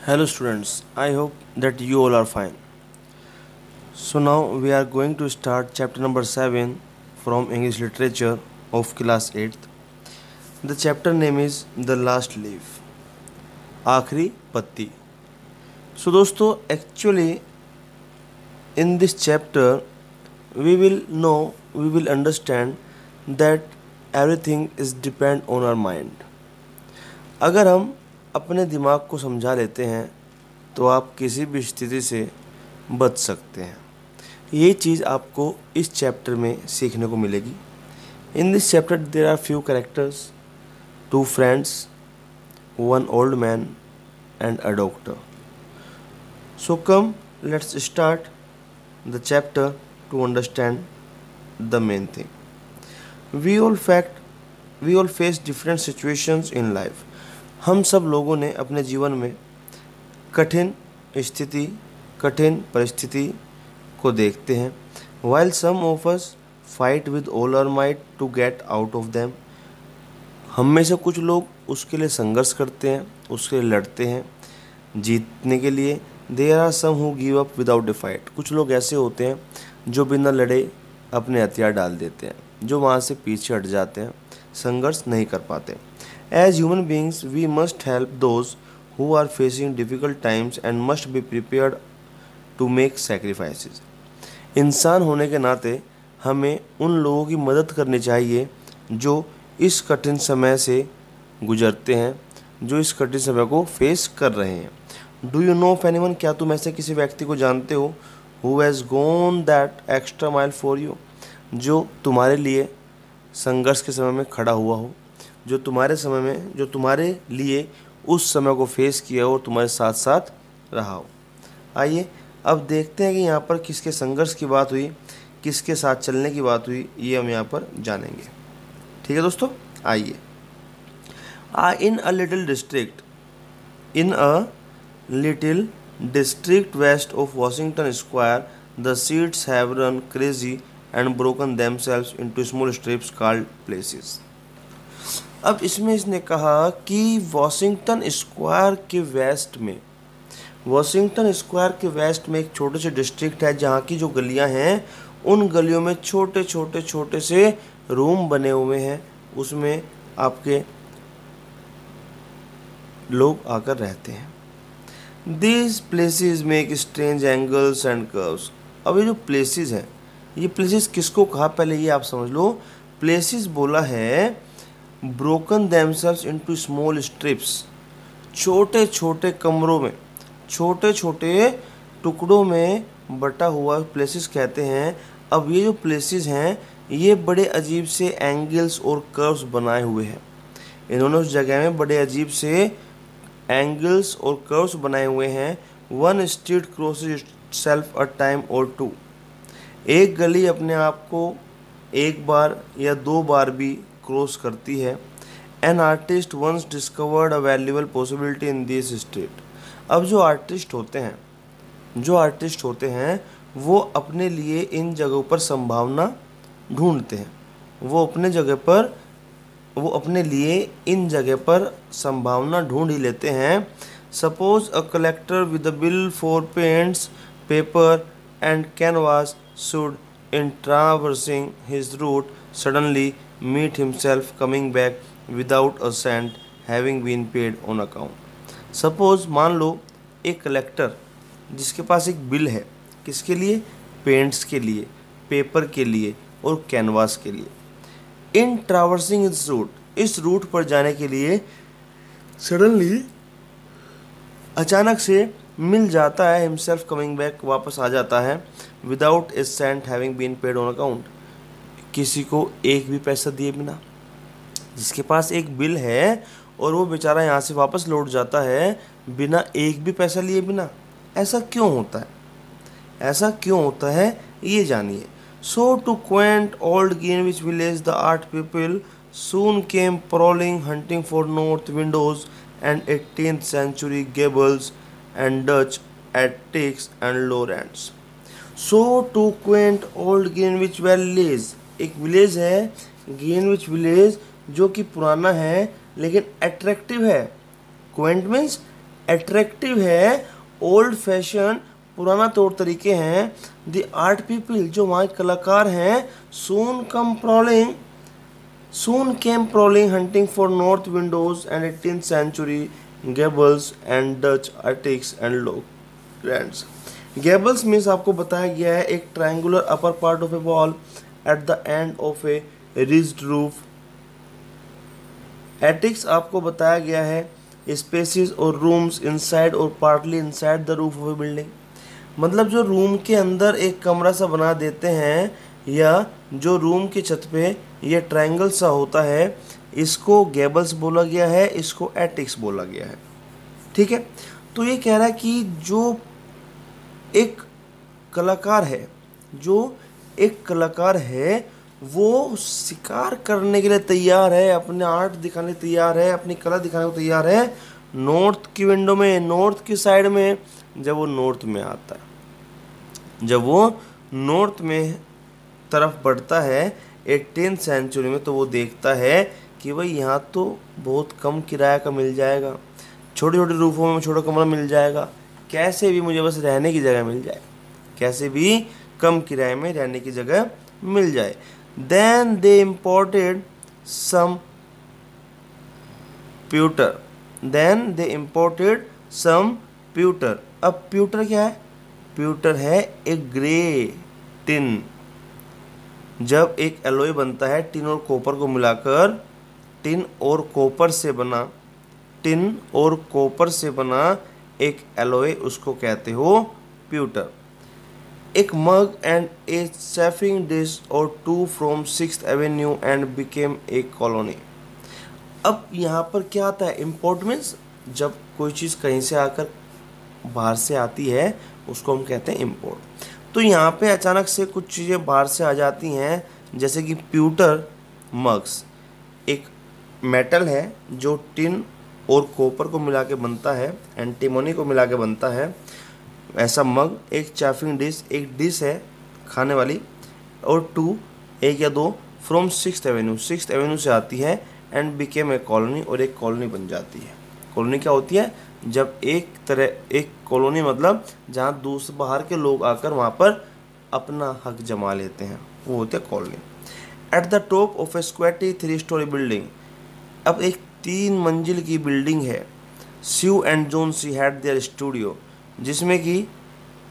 Hello students, I hope that you all are fine. So now we are going to start chapter number 7 from English literature of class 8th. The chapter name is The Last Leaf. आखिरी पत्ती. So दोस्तों actually in this chapter we will understand that everything is depend on our mind. अगर हम अपने दिमाग को समझा लेते हैं तो आप किसी भी स्थिति से बच सकते हैं. ये चीज़ आपको इस चैप्टर में सीखने को मिलेगी. In this chapter there are few characters, 2 friends, 1 old man and a doctor. So come let's start the chapter to understand the main thing. We all face different situations in life. हम सब लोगों ने अपने जीवन में कठिन परिस्थिति को देखते हैं. While some of us fight with all our might to get out of them. हम में से कुछ लोग उसके लिए संघर्ष करते हैं, उसके लिए लड़ते हैं जीतने के लिए. There are some who give up without a fight. कुछ लोग ऐसे होते हैं जो बिना लड़े अपने हथियार डाल देते हैं, जो वहाँ से पीछे हट जाते हैं, संघर्ष नहीं कर पाते. As human beings, we must help those who are facing difficult times and must be prepared to make sacrifices. इंसान होने के नाते हमें उन लोगों की मदद करनी चाहिए जो इस कठिन समय से गुजरते हैं, जो इस कठिन समय को फेस कर रहे हैं. Do you know of anyone? क्या तुम ऐसे किसी व्यक्ति को जानते हो who has gone that extra mile for you? जो तुम्हारे लिए संघर्ष के समय में खड़ा हुआ हो, जो तुम्हारे लिए उस समय को फेस किया हो और तुम्हारे साथ साथ रहा हो. आइए अब देखते हैं कि यहाँ पर किसके संघर्ष की बात हुई, किसके साथ चलने की बात हुई, ये हम यहाँ पर जानेंगे. ठीक है दोस्तों, आइए. In a little district west of Washington Square the seeds have run crazy and broken themselves into small strips called places. अब इसमें इसने कहा कि वॉशिंगटन स्क्वायर के वेस्ट में एक छोटे से डिस्ट्रिक्ट है जहाँ की जो गलियाँ हैं उन गलियों में छोटे से रूम बने हुए हैं. उसमें आपके लोग आकर रहते हैं. These places make strange angles and curves. अब ये जो प्लेसेस हैं, ये प्लेसेस किसको कहा पहले ये आप समझ लो. प्लेसेस बोला है broken themselves into small strips. छोटे कमरों में, छोटे टुकड़ों में बटा हुआ प्लेसेस कहते हैं. अब ये जो प्लेसेस हैं ये बड़े अजीब से एंगल्स और कर्व्स बनाए हुए हैं. इन्होंने उस जगह में बड़े अजीब से एंगल्स और कर्व्स बनाए हुए हैं. One street crosses itself a time और 2. एक गली अपने आप को एक बार या 2 बार भी क्रॉस करती है. An artist once discovered a valuable possibility in this street. अब जो आर्टिस्ट होते हैं वो अपने लिए इन जगहों पर संभावना ढूंढते हैं. वो अपने लिए इन जगह पर संभावना ढूंढ ही लेते हैं. Suppose a collector with a bill for paints, paper and canvas should in traversing his route suddenly meet himself coming back without a cent having been paid on account. Suppose मान लो एक कलेक्टर जिसके पास एक bill है, किसके लिए? Paints के लिए, paper के लिए और कैनवास के लिए. इन ट्रावर्सिंग इस रूट पर जाने के लिए सडनली अचानक से मिल जाता है. हिमसेल्फ कमिंग बैक, वापस आ जाता है. Without a cent having been paid on account, किसी को एक भी पैसा दिए बिना. जिसके पास एक बिल है और वो बेचारा यहाँ से वापस लौट जाता है बिना एक भी पैसा लिए बिना. ऐसा क्यों होता है ये जानिए. So to quaint old Greenwich Village the art people soon came prowling hunting for north windows and 18th century gables and Dutch attics and lowlands. So to quaint old Greenwich Village, एक village है Greenwich village जो कि पुराना है लेकिन attractive है. Quint means attractive है, old fashion पुराना तौर तरीके हैं, द आर्ट पीपल जो वहाँ के कलाकार हैं, soon came prowling hunting for north windows and 18th century gables and Dutch attics and low grands. Gables means आपको बताया गया है एक triangular upper part of a wall at the end of a ridged roof. Attics आपको बताया गया है spaces और रूम्स इनसाइड और partly inside the roof of a building. मतलब जो रूम के अंदर एक कमरा सा बना देते हैं या जो रूम की छत पे ये ट्रायंगल सा होता है, इसको गेबल्स बोला गया है, इसको एटिक्स बोला गया है। ठीक है, तो ये कह रहा है कि जो एक कलाकार है वो शिकार करने के लिए तैयार है, अपने आर्ट दिखाने तैयार है, अपनी कला दिखाने को तैयार है नॉर्थ की विंडो में, नॉर्थ की साइड में। जब वो नॉर्थ में आता है, जब वो नॉर्थ में तरफ बढ़ता है 18th सेंचुरी में, तो वो देखता है कि भाई यहाँ तो बहुत कम किराया का मिल जाएगा, छोटे छोटे रूफों में छोटा कमरा मिल जाएगा, कैसे भी मुझे बस रहने की जगह मिल जाए, कैसे भी कम किराए में रहने की जगह मिल जाए। Then they imported some pewter, अब प्यूटर क्या है? प्यूटर है एक ग्रे टिन। जब एक एलॉय बनता है टिन और कॉपर को मिलाकर, टिन और कॉपर से बना एक एलॉय, उसको कहते हो प्यूटर। एक मग एंड ए चैफिंग डिश और 2 from 6th Avenue and became a colony. अब यहाँ पर क्या आता है? इम्पोर्ट मीन्स जब कोई चीज़ कहीं से आकर बाहर से आती है उसको हम कहते हैं इम्पोर्ट। तो यहाँ पे अचानक से कुछ चीज़ें बाहर से आ जाती हैं, जैसे कि प्यूटर मग्स एक मेटल है जो टिन और कॉपर को मिला के बनता है, एंटीमोनी को मिला के बनता है ऐसा मग। एक चाफिंग डिश, एक डिश है खाने वाली, और 2 एक या 2 फ्रॉम 6th एवेन्यू से आती है एंड बिकेम ए कॉलोनी, और एक कॉलोनी बन जाती है। कॉलोनी क्या होती है? जब एक कॉलोनी मतलब जहाँ दूसरे बाहर के लोग आकर वहाँ पर अपना हक जमा लेते हैं, वो होते हैं colony. At the top of a squatty 3 story building, अब एक 3 मंजिल की बिल्डिंग है। Sue and Johnsy had their studio, जिसमें कि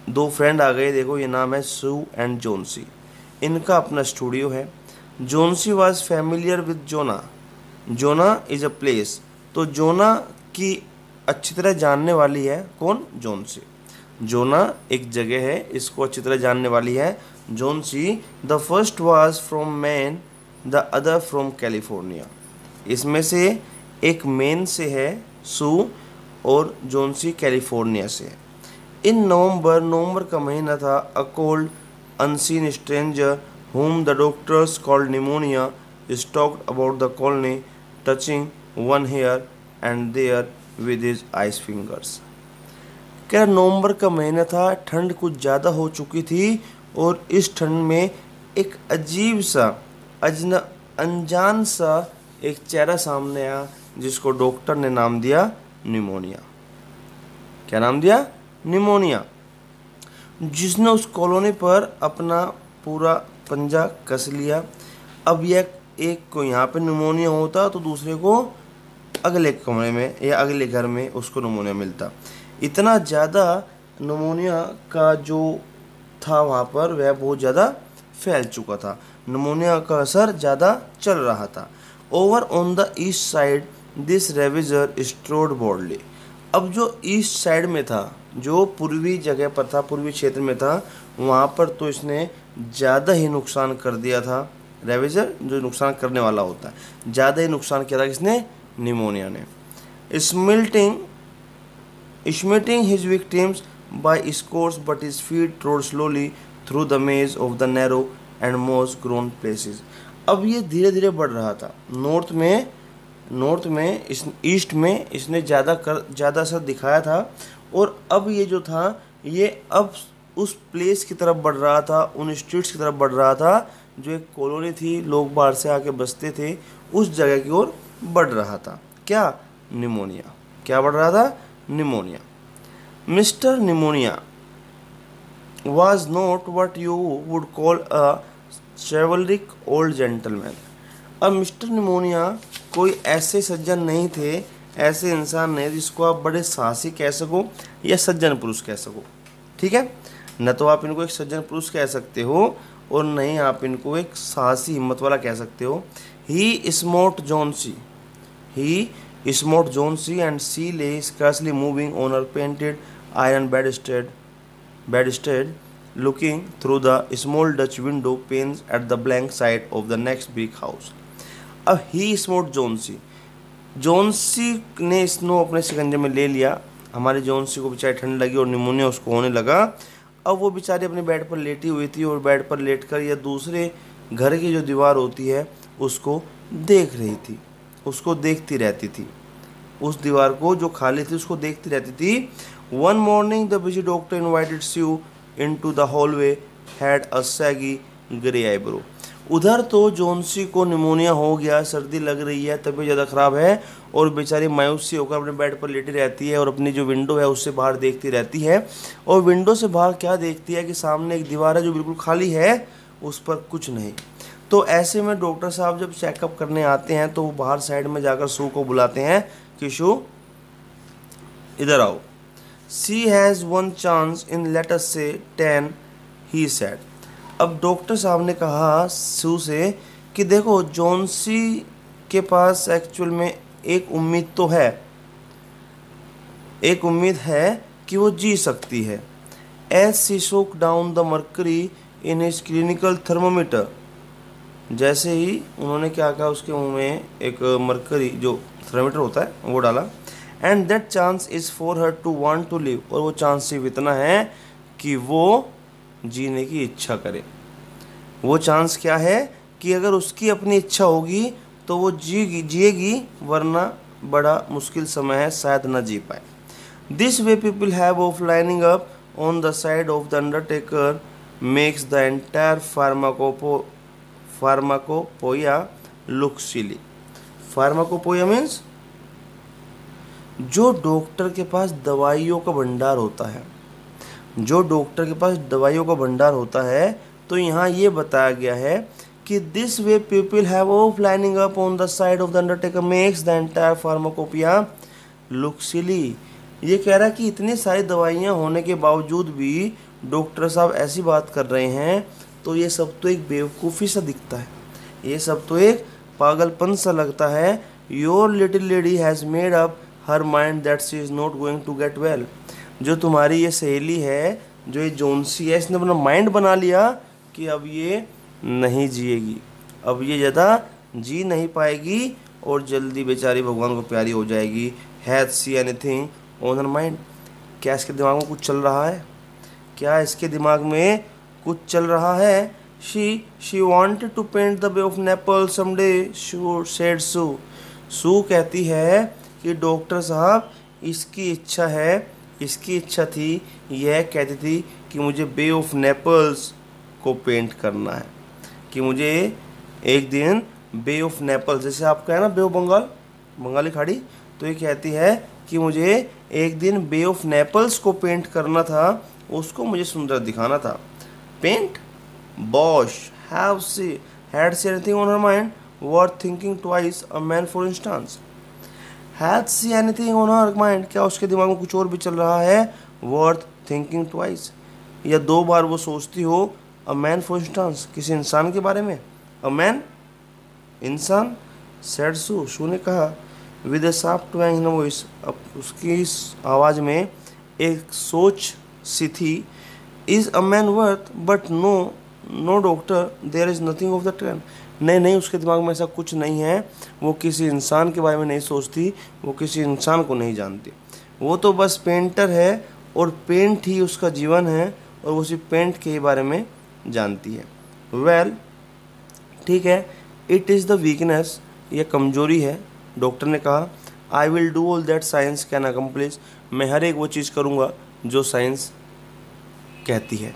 2 फ्रेंड आ गए, देखो ये नाम है स्यू एंड जोन्सी, इनका अपना स्टूडियो है। Johnsy was familiar with Jona is a place, तो जोना की अच्छी तरह जानने वाली है कौन? जोन्सी। जोना एक जगह है, इसको अच्छी तरह जानने वाली है Johnsy. The first was from Maine, the other from California, इसमें से एक मेन से है सू और जोन्सी कैलिफोर्निया से है। इन नवंबर का महीना था, a cold unseen stranger whom the doctors called pneumonia stalked about the colony, touching one here and there with his ice fingers। क्या नवंबर का महीना था, ठंड कुछ ज़्यादा हो चुकी थी और इस ठंड में एक अजीब सा अनजान सा एक चेहरा सामने आया जिसको डॉक्टर ने नाम दिया निमोनिया। क्या नाम दिया? निमोनिया। जिसने उस कॉलोनी पर अपना पूरा पंजा कस लिया। अब यह एक को यहाँ पे निमोनिया होता तो दूसरे को अगले कमरे में या अगले घर में उसको निमोनिया मिलता। इतना ज़्यादा निमोनिया का जो था वहाँ पर वह बहुत ज़्यादा फैल चुका था, निमोनिया का असर ज़्यादा चल रहा था। Over on the east side this ravager strode boldly, अब जो ईस्ट साइड में था, जो पूर्वी जगह पर था, पूर्वी क्षेत्र में था, वहाँ पर तो इसने ज़्यादा ही नुकसान कर दिया था। रेविजर जो नुकसान करने वाला होता है, ज़्यादा ही नुकसान किया था किसने? निमोनिया ने। Smiting his victims by scores but his feet trod slowly through the maze of the narrow and moss grown places. अब ये धीरे धीरे बढ़ रहा था। नॉर्थ में ईस्ट में इसने ज़्यादा असर दिखाया था, और अब ये जो था ये अब उस प्लेस की तरफ बढ़ रहा था, उन स्ट्रीट्स की तरफ बढ़ रहा था जो एक कॉलोनी थी, लोग बाहर से आके बसते थे, उस जगह की ओर बढ़ रहा था। क्या? निमोनिया। क्या बढ़ रहा था? Pneumonia. Mister pneumonia was not what you would call a chivalric old gentleman। अब मिस्टर निमोनिया कोई ऐसे सज्जन नहीं थे, ऐसे इंसान नहीं जिसको आप बड़े साहसी कह सको या सज्जन पुरुष कह सको। ठीक है, न तो आप इनको एक सज्जन पुरुष कह सकते हो और नहीं आप इनको एक साहसी हिम्मत वाला कह सकते हो। ही स्मोट जोन्सी एंड सी ले scarcely moving on her painted iron bedstead looking through the small Dutch window panes at the blank side of the next big house। अब ही स्मोट जोन्सी ने स्नो अपने शिकंजे में ले लिया। हमारे जोन्सी को बेचारी ठंड लगी और निमोनिया उसको होने लगा। अब वो बेचारी अपने बेड पर लेटी हुई थी और बेड पर लेटकर या दूसरे घर की जो दीवार होती है उसको देख रही थी, उसको देखती रहती थी, उस दीवार को जो खाली थी उसको देखती रहती थी। One morning the busy doctor invited Sue into the hallway had a shaggy grey eyebrow. उधर तो जोन्सी को निमोनिया हो गया, सर्दी लग रही है, तबीयत ज़्यादा ख़राब है और बेचारी मायूस सी होकर अपने बेड पर लेटी रहती है और अपनी जो विंडो है उससे बाहर देखती रहती है। और विंडो से बाहर क्या देखती है कि सामने एक दीवार है जो बिल्कुल खाली है, उस पर कुछ नहीं। तो ऐसे में डॉक्टर साहब जब चेकअप करने आते हैं तो वो बाहर साइड में जाकर शू को बुलाते हैं कि शू इधर आओ। She has one chance in let us से 10 ही सेड। अब डॉक्टर साहब ने कहा शू से कि देखो जोन्सी के पास एक्चुअल में एक उम्मीद तो है, एक उम्मीद है कि वो जी सकती है। एज शी शोक down the mercury in his clinical thermometer. जैसे ही उन्होंने क्या कहा उसके मुंह में एक मर्करी जो थर्मोमीटर होता है वो डाला। And that chance is for her to want to live. और वो चांस सिर्फ इतना है कि वो जीने की इच्छा करे। वो चांस क्या है कि अगर उसकी अपनी इच्छा होगी तो वो जिएगी, वरना बड़ा मुश्किल समय है, शायद न जी पाए। This way people have of lining up on the side of the undertaker makes the entire pharmacopoeia look silly. Pharmacopoeia means जो डॉक्टर के पास दवाइयों का भंडार होता है, जो डॉक्टर के पास दवाइयों का भंडार होता है, तो यहाँ ये बताया गया है कि this way people have of lining up on the side of the undertaker makes the entire pharmacopoeia look silly. ये कह रहा है कि इतनी सारी दवाइयाँ होने के बावजूद भी डॉक्टर साहब ऐसी बात कर रहे हैं, तो ये सब तो एक बेवकूफ़ी सा दिखता है, ये सब तो एक पागलपन सा लगता है। Your little lady has made up her mind that she is not going to get well. जो तुम्हारी ये सहेली है, जो ये जोन्सी है, इसने अपना माइंड बना लिया कि अब ये नहीं जिएगी, अब ये ज़्यादा जी नहीं पाएगी और जल्दी बेचारी भगवान को प्यारी हो जाएगी। Has C anything on her mind. क्या इसके दिमाग में कुछ चल रहा है? क्या इसके दिमाग में कुछ चल रहा है? She wanted to paint the Bay of Naples someday said Sue. Sue कहती है कि डॉक्टर साहब इसकी इच्छा है, इसकी इच्छा थी, यह कहती थी कि मुझे बे ऑफ नेपल्स को पेंट करना है, कि मुझे एक दिन बे ऑफ नेपल्स, जैसे आपका है ना बे ऑफ बंगाल, बंगाली खाड़ी, तो ये कहती है कि मुझे एक दिन बे ऑफ नेपल्स को पेंट करना था, उसको मुझे सुंदर दिखाना था। Paint bosh had she anything on her mind worth thinking twice a man for instance. Had she anything on her mind, क्या उसके दिमाग में कुछ और भी चल रहा है? वर्थ थिंकिंग ट्वाइस, या 2 बार वो सोचती हो। अ मैन फॉर इंस्टेंस, किसी इंसान के बारे में। अ मैन, इंसान। सेड शू ने कहा with a soft twang in voice, अब उसकी इस आवाज़ में एक सोच सी थी। Is a man worth but no doctor there is nothing of the train. नहीं, उसके दिमाग में ऐसा कुछ नहीं है, वो किसी इंसान के बारे में नहीं सोचती, वो किसी इंसान को नहीं जानती, वो तो बस पेंटर है और पेंट ही उसका जीवन है और वो सिर्फ पेंट के ही बारे में जानती है। वेल, ठीक है, इट इज़ द वीकनेस, यह कमजोरी है। डॉक्टर ने कहा I will do all that science can accomplish, मैं हर एक वो चीज़ करूँगा जो साइंस कहती है,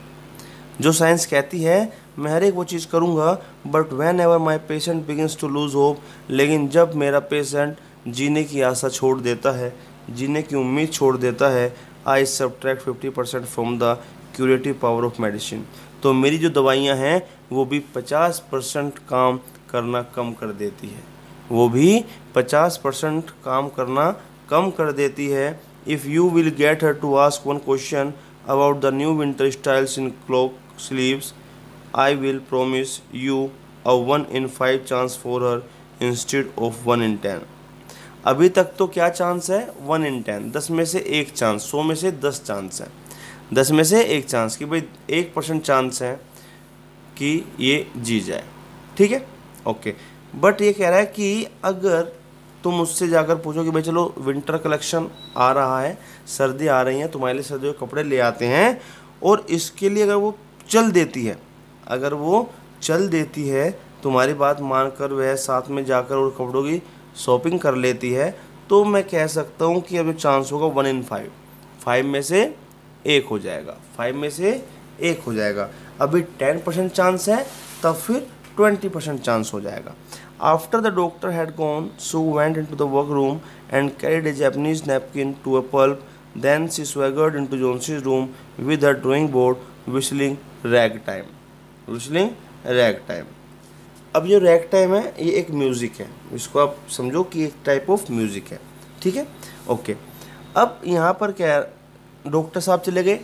जो साइंस कहती है मैं हर एक वो चीज़ करूँगा। But whenever my patient begins to lose hope, लेकिन जब मेरा पेशेंट जीने की आशा छोड़ देता है, जीने की उम्मीद छोड़ देता है। आई subtract 50% from the curative power of medicine. तो मेरी जो दवाइयाँ हैं वो भी 50% काम करना कम कर देती है, वो भी 50% काम करना कम कर देती है। If you will get her to ask one question about the new winter styles in cloak sleeves, I will promise you a 1 in 5 chance for her instead of 1 in 10। अभी तक तो क्या चांस है? 1 in 10, 10 में से एक chance, 100 में से 10 चांस है, 10 में से एक चांस कि भाई 1% चांस है कि ये जी जाए, ठीक है, ओके। बट ये कह रहा है कि अगर तुम उससे जाकर पूछो कि भाई चलो विंटर कलेक्शन आ रहा है, सर्दी आ रही है, तुम्हारे लिए सर्दियों के कपड़े ले आते हैं, और इसके लिए अगर वो चल देती है, अगर वो चल देती है, तुम्हारी बात मानकर वह साथ में जाकर और कपड़ों की शॉपिंग कर लेती है, तो मैं कह सकता हूँ कि अब चांस होगा 1 in 5, 5 में से एक हो जाएगा, 5 में से एक हो जाएगा। अभी 10% चांस है, तब फिर 20% चांस हो जाएगा। After the doctor had gone, Sue went into the work room and carried a Japanese napkin to a pulp, then she swaggered into Johnsy's room with her drawing board, whistling ragtime, whistling ragtime. अब ये rag time है, ये एक music है, इसको आप समझो कि एक टाइप ऑफ म्यूज़िक है, ठीक है, ओके। अब यहाँ पर क्या, डॉक्टर साहब चले गए,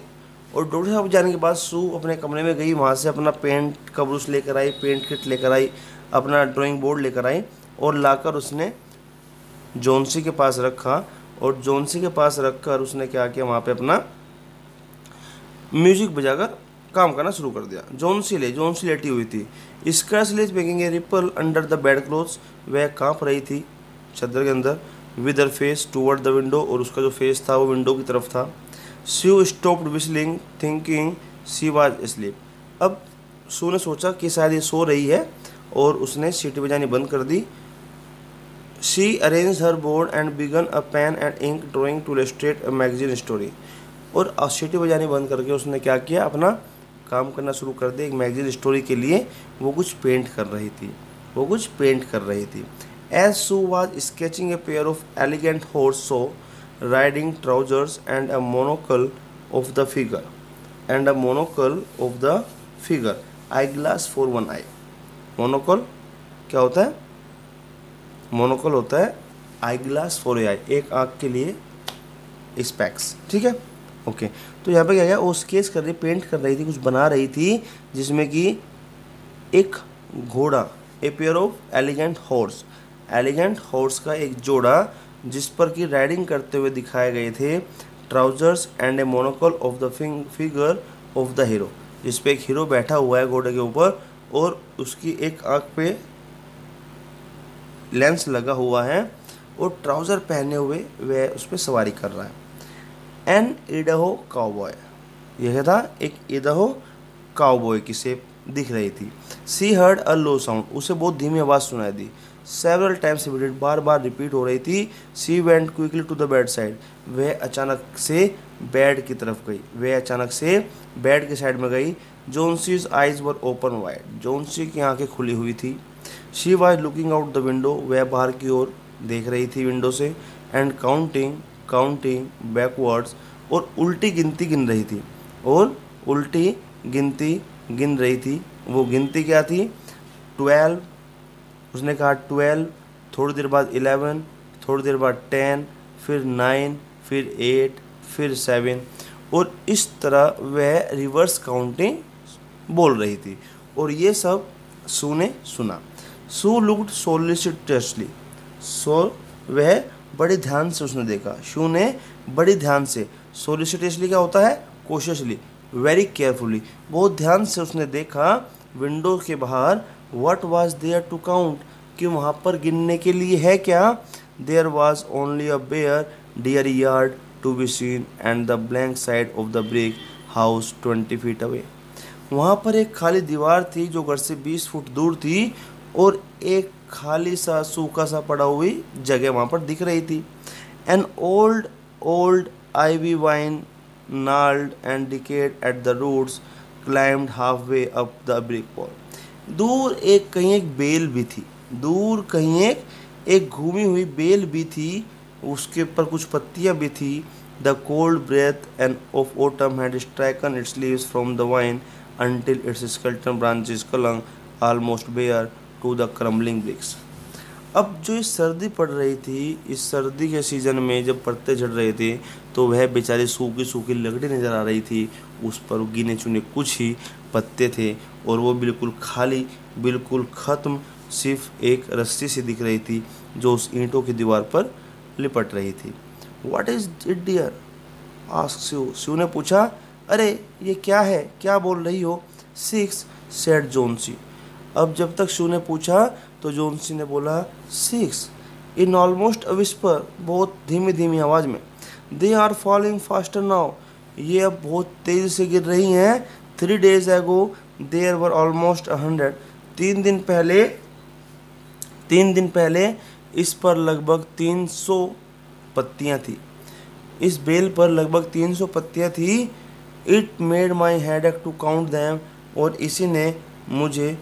और डॉक्टर साहब जाने के बाद सू अपने कमरे में गई, वहाँ से अपना पेंट का ब्रश लेकर आई, पेंट किट लेकर आई, अपना ड्राइंग बोर्ड लेकर आई, और लाकर उसने जॉन्सी के पास रखा, और जॉन्सी के पास रखकर उसने क्या किया, वहाँ पे अपना म्यूजिक बजाकर काम करना शुरू कर दिया। जॉन्सी लेटी हुई थी। Scarcely making a ripple under the bed clothes, वह कांप रही थी चादर के अंदर, with her face toward the window, और उसका जो फेस था वो विंडो की तरफ था। She stopped whistling thinking she was asleep। अब सू ने सोचा कि शायद ये सो रही है, और उसने सीटी बजानी बंद कर दी। She arrange her board and began a pen and ink drawing to illustrate a magazine story. और सीटी बजानी बंद करके उसने क्या किया, अपना काम करना शुरू कर दिया। एक मैगजीन स्टोरी के लिए वो कुछ पेंट कर रही थी, वो कुछ पेंट कर रही थी। As Sue was sketching a pair of elegant horse show riding trousers and a monocle of the figure, and a monocle of the figure, eye glass for one eye. Monocle क्या होता है? मोनोकल होता है आई glass for a आई, एक आँख के लिए specs, ठीक है, ओके। तो यहाँ पे क्या गया, वो स्केच कर रही, पेंट कर रही थी, कुछ बना रही थी, जिसमें कि एक घोड़ा, ए pair of elegant horse, elegant horse का एक जोड़ा, जिस पर कि राइडिंग करते हुए दिखाए गए थे, trousers and a monocle of the figure of the hero, जिस पे एक हीरो बैठा हुआ है घोड़े के ऊपर, और उसकी एक आँख पे लेंस लगा हुआ है, और ट्राउज़र पहने हुए वह उस पर सवारी कर रहा है। एन इडाहो काउबॉय, यह था एक इडाहो काउबॉय की शेप दिख रही थी। She heard a low sound, उसे बहुत धीमी आवाज़ सुनाई दी। सेवरल टाइम्स रिपीटेड, बार बार रिपीट हो रही थी। She went quickly to the bed side, वह अचानक से बेड की तरफ गई, वह अचानक से बेड के साइड में गई। Johnsy's eyes were open wide, Johnsy की आंखें खुली हुई थी। She was looking out the window, वह बाहर की ओर देख रही थी विंडो से। एंड काउंटिंग बैकवर्ड्स, और उल्टी गिनती गिन रही थी, और उल्टी गिनती गिन रही थी। वो गिनती क्या थी? 12, उसने कहा 12, थोड़ी देर बाद 11, थोड़ी देर बाद 10, फिर 9, फिर 8, फिर 7, और इस तरह वह रिवर्स काउंटिंग बोल रही थी। और ये सब सू ने सुना। सू लुक्ड सोलिसिटसली, सो वह बड़े ध्यान से उसने देखा। शू ने बड़ी ध्यान से, सोलिसिटसली क्या होता है? कोशिशली, वेरी केयरफुली, बहुत ध्यान से उसने देखा विंडो के बाहर। What was there to count, कि वहाँ पर गिनने के लिए है क्या? There was only a bare dear yard to be seen and the blank side of the brick house 20 feet away. वहाँ पर एक खाली दीवार थी जो घर से 20 फुट दूर थी, और एक खाली सा सूखा सा पड़ा हुई जगह वहाँ पर दिख रही थी। An old ivy wine gnarled and decayed at the roots climbed halfway up the brick wall। दूर कहीं एक बेल भी थी, दूर कहीं एक घूमी हुई बेल भी थी, उसके ऊपर कुछ पत्तियां भी थी। The cold breath and of autumn had stricken its leaves from the vine until its skeleton branches clung almost bare to the crumbling bricks। अब जो इस सर्दी पड़ रही थी, इस सर्दी के सीज़न में जब पत्ते झड़ रहे थे तो वह बेचारी सूखी सूखी लकड़ी नज़र आ रही थी। उस पर गिने चुने कुछ ही पत्ते थे और वो बिल्कुल खाली, बिल्कुल ख़त्म, सिर्फ एक रस्सी सी दिख रही थी जो उस ईंटों की दीवार पर लिपट रही थी। What is it dear? Ask Shiv. Shiv ने पूछा, अरे ये क्या है, क्या बोल रही हो? 6 सेड जोन्सी। अब जब तक शिव ने पूछा तो जोन्सी ने बोला 6 इन ऑलमोस्ट अ विस्पर, बहुत धीमी धीमी आवाज़ में। They are falling faster now, ये अब बहुत तेज़ी से गिर रही हैं। 3 days एगो देयर वर ऑलमोस्ट 100, 3 दिन पहले इस पर लगभग 300 पत्तियाँ थी। इस बेल पर लगभग 300 पत्तियाँ थी। इट मेड माई हेड एक टू काउंट दैम, और इसी ने मुझे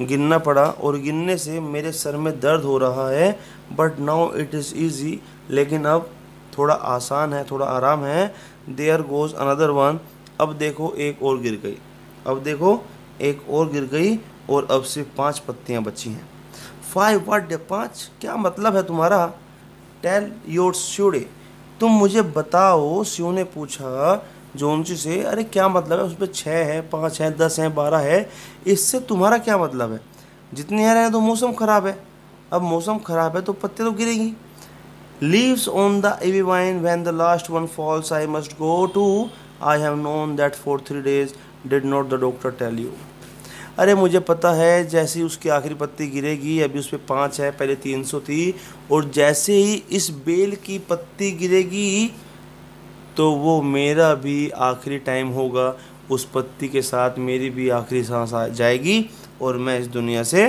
गिनना पड़ा और गिनने से मेरे सर में दर्द हो रहा है। But now it is easy, लेकिन अब थोड़ा आसान है, थोड़ा आराम है। देयर गोज़ अनदर वन, अब देखो एक और गिर गई, अब देखो एक और गिर गई और अब सिर्फ 5 पत्तियाँ बची हैं। 5 व्हाट? 5 क्या मतलब है तुम्हारा? टेल योर श्योरे, तुम मुझे बताओ। शिव ने पूछा जोन्सी से, अरे क्या मतलब है? उस पर 6 है, 5 है, 10 है, 12 है, इससे तुम्हारा क्या मतलब है? जितनी आ रहे हैं तो मौसम ख़राब है। अब मौसम ख़राब है तो पत्ते तो गिरेगी। Leaves on the ivy vine when the last one falls I must go too, I have known that for 3 days, did not the doctor tell you? अरे मुझे पता है, जैसे ही उसकी आखिरी पत्ती गिरेगी, अभी उस पर 5 है, पहले 300 थी, और जैसे ही इस बेल की पत्ती गिरेगी तो वो मेरा भी आखिरी टाइम होगा। उस पत्ती के साथ मेरी भी आखिरी सांस आ जाएगी और मैं इस दुनिया से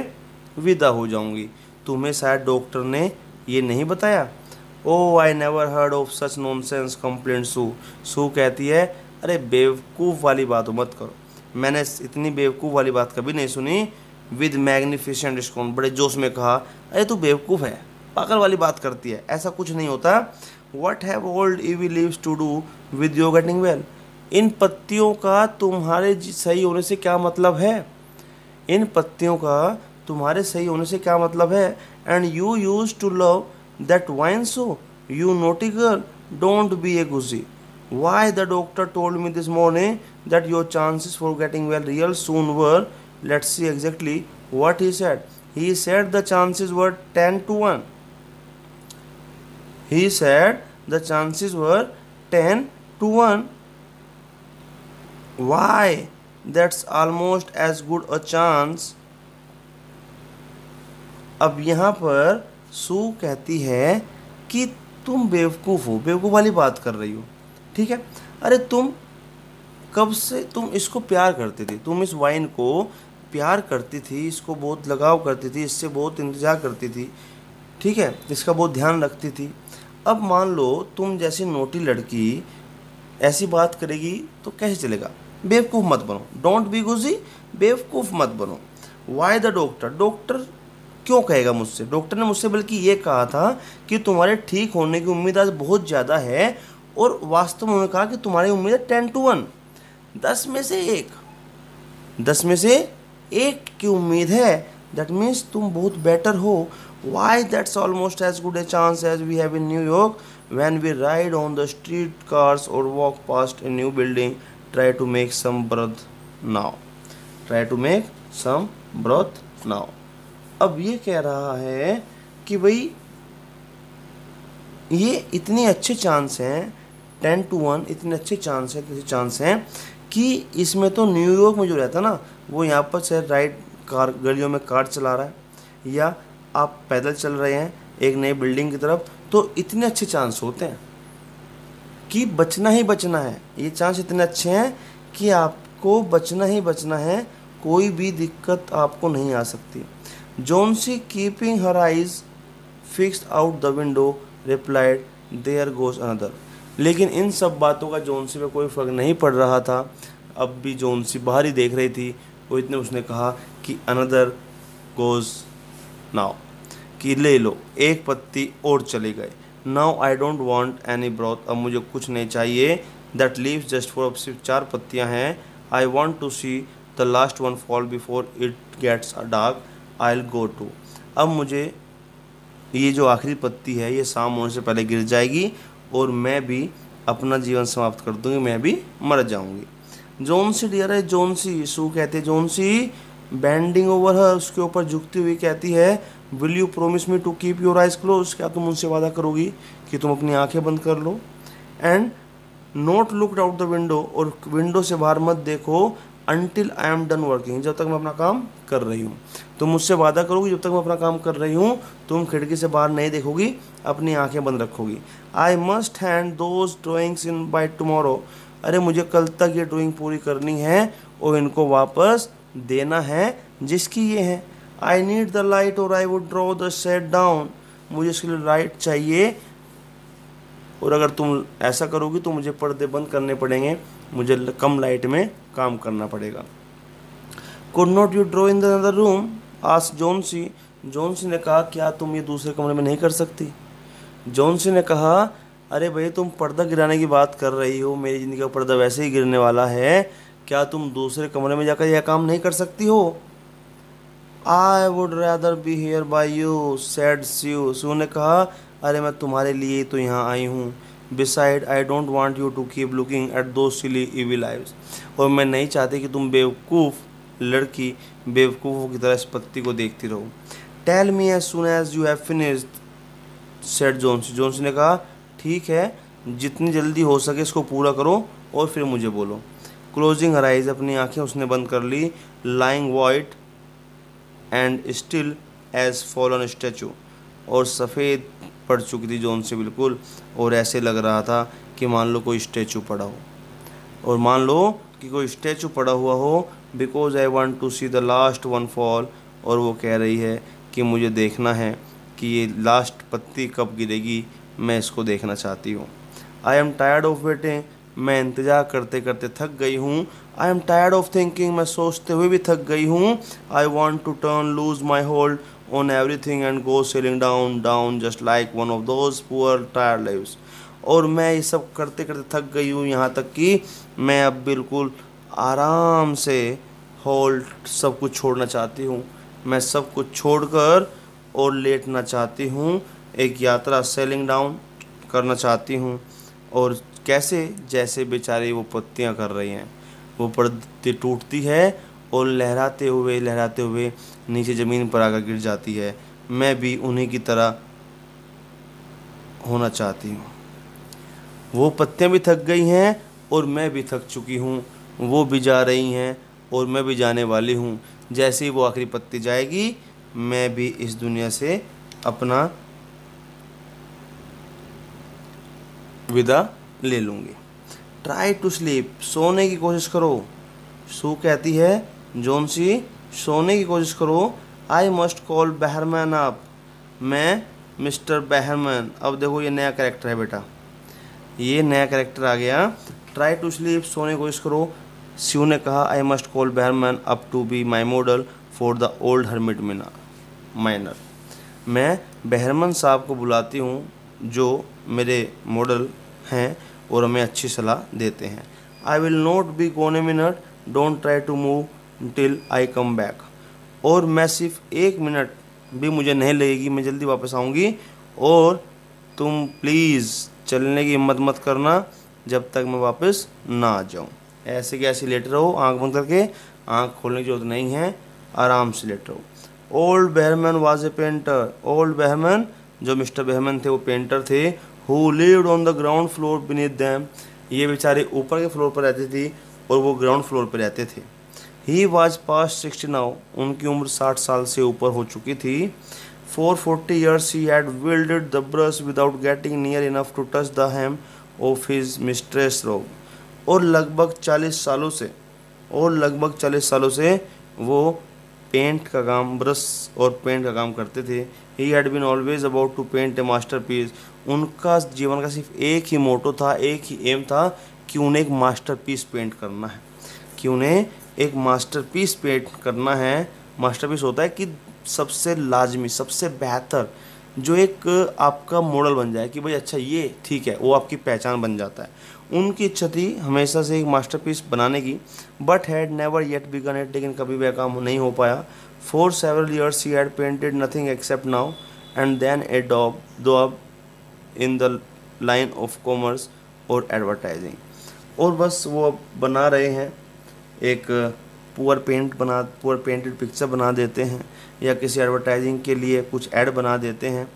विदा हो जाऊंगी। तुम्हें शायद डॉक्टर ने ये नहीं बताया? Oh I never heard of such nonsense complained Sue. Sue कहती है, अरे बेवकूफ़ वाली बात मत करो, मैंने इतनी बेवकूफ़ वाली बात कभी नहीं सुनी। विद मैग्निफिसेंट डिस्काउंट, बड़े जोश में कहा, अरे तू बेवकूफ़ है, पागल वाली बात करती है, ऐसा कुछ नहीं होता। What have old ivy leaves to do with your getting well? इन पत्तियों का तुम्हारे सही होने से क्या मतलब है? इन पत्तियों का तुम्हारे सही होने से क्या मतलब है? And you used to love that vine so, you naughty girl, don't be a goosey. Why the doctor told me this morning that your chances for getting well real soon were, let's see exactly what he said. He said the chances were 10 to 1. He said the chances were 10 to 1. Why? That's almost as good a chance. अब यहाँ पर सू कहती है कि तुम बेवकूफ़ हो, बेवकूफ़ वाली बात कर रही हो, ठीक है। अरे तुम कब से तुम इसको प्यार करती थी, तुम इस वाइन को प्यार करती थी, इसको बहुत लगाव करती थी, इससे बहुत इंतज़ार करती थी, ठीक है, इसका बहुत ध्यान रखती थी। अब मान लो तुम जैसी नोटी लड़की ऐसी बात करेगी तो कैसे चलेगा? बेवकूफ़ मत बनो, डोंट बी गुजी, बेवकूफ़ मत बनो। Why the doctor? डॉक्टर क्यों कहेगा मुझसे? डॉक्टर ने मुझसे बल्कि ये कहा था कि तुम्हारे ठीक होने की उम्मीद आज बहुत ज़्यादा है, और वास्तव में उन्होंने कहा कि तुम्हारी उम्मीद है 10 to 1, 10 में से 1, 10 में से 1 की उम्मीद है। दैट मीन्स तुम बहुत बेटर हो। Why? That's almost as good a chance as we have in New York when we ride on the street cars और walk past a new building. Try to make some breath now, try to make some breath now. अब ये कह रहा है कि भाई ये इतने अच्छे चांस हैं, 10 to 1 इतने अच्छे चांस हैं कि इसमें तो न्यूयॉर्क में जो रहता ना, वो यहाँ पर से राइड कार गलियों में कार चला रहा है या आप पैदल चल रहे हैं एक नई बिल्डिंग की तरफ, तो इतने अच्छे चांस होते हैं कि बचना ही बचना है। ये चांस इतने अच्छे हैं कि आपको बचना ही बचना है, कोई भी दिक्कत आपको नहीं आ सकती। Johnsy keeping her eyes fixed out the window replied, there goes another. लेकिन इन सब बातों का जोन्सी पे कोई फ़र्क नहीं पड़ रहा था। अब भी जोन्सी बाहर ही देख रही थी, वो इतने उसने कहा कि अनदर गोज नाउ, कि ले लो, एक पत्ती और चले गए। Now I don't want any broth, अब मुझे कुछ नहीं चाहिए। दैट लीव्स जस्ट फॉर, अब सिर्फ 4 पत्तियाँ हैं। I want to see the last one fall before it gets dark, I will go too. अब मुझे ये जो आखिरी पत्ती है ये शाम होने से पहले गिर जाएगी और मैं भी अपना जीवन समाप्त कर दूंगी, मैं भी मर जाऊंगी। जोन सी डियर है, जोन सी, सू कहते हैं Johnsy, bending over her, उसके ऊपर झुकती हुई कहती है, will you promise me to keep your eyes closed, क्या तुम मुझसे वादा करोगी कि तुम अपनी आंखें बंद कर लो। And not looked out the window, और विंडो से बाहर मत देखो, until I am done working, जब तक मैं अपना काम कर रही हूँ। तुम मुझसे वादा करोगी जब तक मैं अपना काम कर रही हूँ तुम खिड़की से बाहर नहीं देखोगी, अपनी आंखें बंद रखोगी। I must hand those drawings in by tomorrow, अरे मुझे कल तक ये ड्राइंग पूरी करनी है और इनको वापस देना है जिसकी ये है। आई नीड द लाइट और I would draw the set down, मुझे इसके लिए लाइट चाहिए और अगर तुम ऐसा करोगी तो मुझे पर्दे बंद करने पड़ेंगे, मुझे कम लाइट में काम करना पड़ेगा। Could not you draw in the other room, asked Johnsy, Johnsy ने कहा क्या तुम ये दूसरे कमरे में नहीं कर सकती। जोनसी ने कहा अरे भाई तुम पर्दा गिराने की बात कर रही हो, मेरी ज़िंदगी का पर्दा वैसे ही गिरने वाला है, क्या तुम दूसरे कमरे में जाकर यह काम नहीं कर सकती हो। I would rather be here by you said Sue, Sue ने कहा अरे मैं तुम्हारे लिए तो यहाँ आई हूँ। Besides I don't want you to keep looking at those silly evil eyes, और मैं नहीं चाहती कि तुम बेवकूफ़ लड़की बेवकूफ़ों की तरह इस पत्ती को देखती रहो। Tell me as soon as you have finished, said Jones, Jones ने कहा ठीक है जितनी जल्दी हो सके इसको पूरा करो और फिर मुझे बोलो। क्लोजिंग हर आइज, अपनी आंखें उसने बंद कर ली। Lying white and still as fallen statue, और सफ़ेद पड़ चुकी थी जोन से बिल्कुल, और ऐसे लग रहा था कि मान लो कोई स्टैचू पड़ा हो, और मान लो कि कोई स्टैचू पड़ा हुआ हो। Because I want to see the last one fall, और वो कह रही है कि मुझे देखना है कि ये लास्ट पत्ती कब गिरेगी, मैं इसको देखना चाहती हूँ। I am tired of waiting, मैं इंतज़ार करते करते थक गई हूँ। I am tired of thinking, मैं सोचते हुए भी थक गई हूँ। I want to turn loose my hold on everything and go sailing down down just like one of those poor tired leaves, और मैं ये सब करते करते थक गई हूँ यहाँ तक कि मैं अब बिल्कुल आराम से होल्ड सब कुछ छोड़ना चाहती हूँ, मैं सब कुछ छोड़कर और लेटना चाहती हूँ, एक यात्रा सेलिंग डाउन करना चाहती हूँ। और कैसे, जैसे बेचारी वो पत्तियाँ कर रही हैं, वो पत्ती टूटती है और लहराते हुए नीचे ज़मीन पर आकर गिर जाती है। मैं भी उन्हीं की तरह होना चाहती हूँ। वो पत्तियाँ भी थक गई हैं और मैं भी थक चुकी हूँ, वो भी जा रही हैं और मैं भी जाने वाली हूँ। जैसे ही वो आखिरी पत्ती जाएगी मैं भी इस दुनिया से अपना विदा ले लूँगी। ट्राई टू स्लीप, सोने की कोशिश करो, सू कहती है जोनसी सोने की कोशिश करो। आई मस्ट कॉल बहरमैन अप, मैं मिस्टर बहरमैन, अब देखो ये नया कैरेक्टर है बेटा, ये नया कैरेक्टर आ गया। ट्राई टू स्लीप, सोने की कोशिश करो। स्यू ने कहा I must call Behrman up to be my model for the old hermit miner, मैं बहरमन साहब को बुलाती हूँ जो मेरे मॉडल हैं और हमें अच्छी सलाह देते हैं। I will not be gone a minute, don't try to move till I come back, और मैं सिर्फ 1 मिनट भी मुझे नहीं लगेगी, मैं जल्दी वापस आऊँगी, और तुम प्लीज़ चलने की हिम्मत मत करना जब तक मैं वापस ना आ जाऊँ। ऐसे के ऐसे लेटे रहो, आंख बंद करके, आंख खोलने की जरूरत नहीं है, आराम से लेटे रहो। Old Behrman was a painter, old Behrman जो मिस्टर बहरमैन थे वो पेंटर थे। Who lived on the ground floor beneath them, ये बेचारे ऊपर के फ्लोर पर रहते थे और वो ग्राउंड फ्लोर पर रहते थे। ही वाज पास्ट 60 नाउ, उनकी उम्र 60 साल से ऊपर हो चुकी थी। For 40 years he had wielded the brush without getting near enough to touch the hem of his mistress robe, और लगभग 40 सालों से वो पेंट का काम, ब्रश और पेंट का काम करते थे। He had been always about to paint a masterpiece, उनका जीवन का सिर्फ एक ही मोटो था, एक ही एम था कि उन्हें एक मास्टरपीस पेंट करना है, कि उन्हें एक मास्टरपीस पेंट करना है। मास्टरपीस होता है कि सबसे लाजमी, सबसे बेहतर, जो एक आपका मॉडल बन जाए कि भाई अच्छा ये ठीक है, वो आपकी पहचान बन जाता है। उनकी इच्छा थी हमेशा से एक मास्टरपीस बनाने की, but had never yet began it, लेकिन कभी वह काम नहीं हो पाया। For several years he had painted nothing except now and then a daub in the line of commerce और एडवर्टाइजिंग। और बस वो अब बना रहे हैं, एक पुअर पेंटेड पिक्चर बना देते हैं, या किसी एडवर्टाइजिंग के लिए कुछ ऐड बना देते हैं,